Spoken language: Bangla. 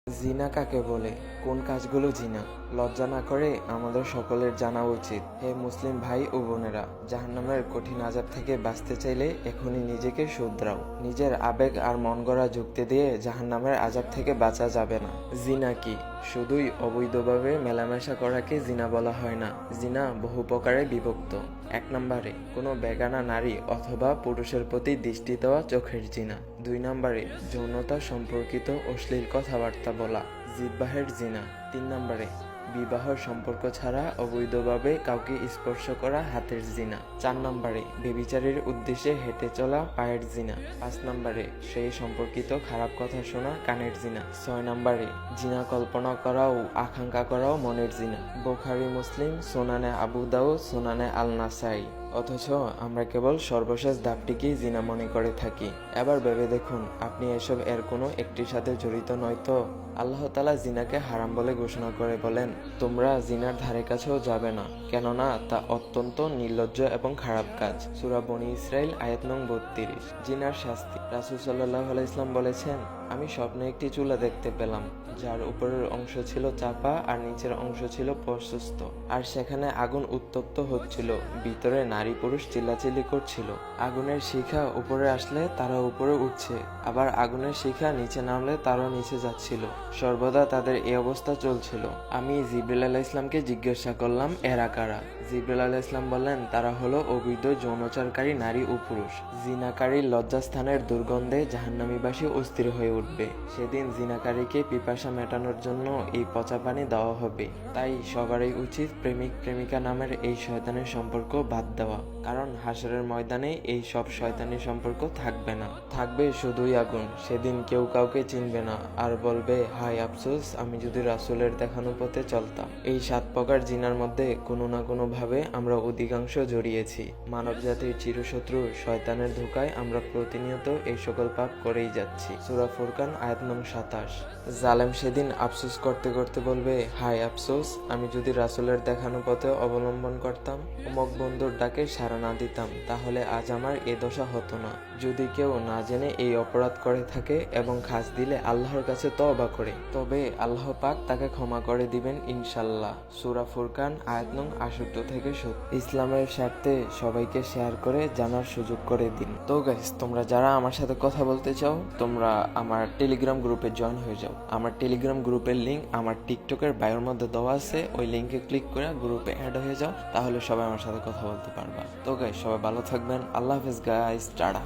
জিনা কাকে বলে? কোন কাজগুলো জিনা? লজ্জা না করে আমাদের সকলের জানা উচিত। হে মুসলিম ভাই ও বোনেরা, জাহান্নামের কঠিন আযাব থেকে বাঁচতে চাইলে এখনই নিজেকে শুধরাও। নিজের আবেগ আর মন গড়া যুক্তি দিয়ে জাহান্নামের আযাব থেকে বাঁচা যাবে না। জিনা কি? শুধুই অবৈধভাবে মেলামেশা করাকে জিনা বলা হয় না। জিনা বহু প্রকারে বিভক্ত। 1 নম্বরে, কোনো বেগানা নারী অথবা পুরুষের প্রতি দৃষ্টি দেওয়া চোখের জিনা। 2 নম্বরে, যৌনতা সম্পর্কিত অশ্লীল কথাবার্তা বলা, জিহ্বার জিনা। 3 নম্বরে, বিবাহ সম্পর্ক ছাড়া অবৈধভাবে কাউকে স্পর্শ করা হাতের জিনা। 4 নম্বরে, ব্যভিচারের উদ্দেশ্যে হেঁটে চলা পায়ের জিনা। 5 নম্বরে, সেই সম্পর্কিত খারাপ কথা শোনা কানের জিনা। 6 নম্বরে, জিনা কল্পনা করা ও আকাঙ্ক্ষা করাও মনের জিনা। বুখারী, মুসলিম, সুনানে আবু দাউদ, সুনানে আল নাসাই। অথচ আমরা কেবল সর্বশেষ ধাপটিকেই জিনা মনে করে থাকি। এবার ভেবে দেখুন, আপনি এসব এর কোনো একটির সাথে জড়িত নয় তো? আল্লাহ তাআলা জিনাকে হারাম বলে ঘোষণা করে বলেন, তোমরা জিনার ধারে কাছেও যাবে না, কেননা তা অত্যন্ত নির্লজ্জ এবং খারাপ কাজ। সূরা বনী ইসরাইল আয়াত নং 32। জিনার শাস্তি। রাসূল সাল্লাল্লাহু আলাইহি ওয়াসাল্লাম বলেছেন, আমি স্বপ্নে একটি চুলা দেখতে পেলাম, যার উপরের অংশ ছিল চাপা আর নিচের অংশ ছিল প্রশস্ত, আর সেখানে আগুন উত্তপ্ত হচ্ছিল। ভিতরে নারী পুরুষ চিল্লাচিল্লি করছিল। আগুনের শিখা উপরে আসলে তারা উপরে উঠছে, আবার আগুনের শিখা নিচে নামলে তারাও নিচে যাচ্ছিল। সর্বদা তাদের এই অবস্থা চলছিল। আমি জিবরিল আলাইহিস সালামকে জিজ্ঞাসা করলাম, এরা কারা? জিবরিল আলাইহিস সালাম বললেন, তারা হলো অবৈধ যৌনাচারকারী নারী ও পুরুষ। জিনাকারীর লজ্জাস্থানের দুর্গন্ধে জাহান্নামীবাসী অস্থির হয়ে উঠবে। সেদিন জিনাকারীকে পিপাসা মেটানোর জন্য এই পচা পানি দেওয়া হবে। তাই সবারই উচিত প্রেমিক প্রেমিকা নামের এই শয়তানের সম্পর্ক বাদ দেওয়া, কারণ হাসরের ময়দানে এই সব শয়তানি সম্পর্ক থাকবে না, থাকবে শুধুই আগুন। সেদিন কেউ কাউকে চিনবে না আর বলবে, হায় আফসোস, আমি যদি রাসূলের দেখানো পথে চলতাম। এই 7 প্রকার জিনার মধ্যে কোনো না কোনো ভাবে আমরা অধিকাংশ জড়িয়েছি। মানব জাতির চিরশত্রু শয়তানের ধোঁকায় আমরা প্রতিনিয়ত এই সকল পাপ করেই যাচ্ছি। সূরা ফুরকান আয়াত নং 27। জালেম সেদিন আফসোস করতে করতে বলবে, হায় আফসোস, আমি যদি রাসূলের দেখানো পথে অবলম্বন করতাম, অমুক বন্ধুর ডাকে সাড়া না দিতাম, তাহলে আজ আমার এ দশা হতো না। যদি কেউ না জেনে এই অপরাধ করে থাকে এবং খাস দিলে আল্লাহর কাছে তওবা করে, তবে আল্লাহ পাক তাকে ক্ষমা করে দিবেন ইনশাআল্লাহ। সূরা ফুরকান আয়াত নং 68 থেকে 70। ইসলামের স্বার্থে সবাইকে শেয়ার করে জানার সুযোগ করে দিন। তো গাইস, তোমরা যারা আমার সাথে কথা বলতে চাও, তোমরা আমার টেলিগ্রাম গ্রুপে জয়েন হয়ে যাও। আমার টেলিগ্রাম গ্রুপের লিংক আমার টিকটকের বায়োর মধ্যে দেওয়া আছে। ওই লিংকে ক্লিক করে গ্রুপে অ্যাড হয়ে যাও, তাহলে সবাই আমার সাথে কথা বলতে পারবা। তো গাইস, সবাই ভালো থাকবেন। আল্লাহ হাফেজ গাইস, টাটা।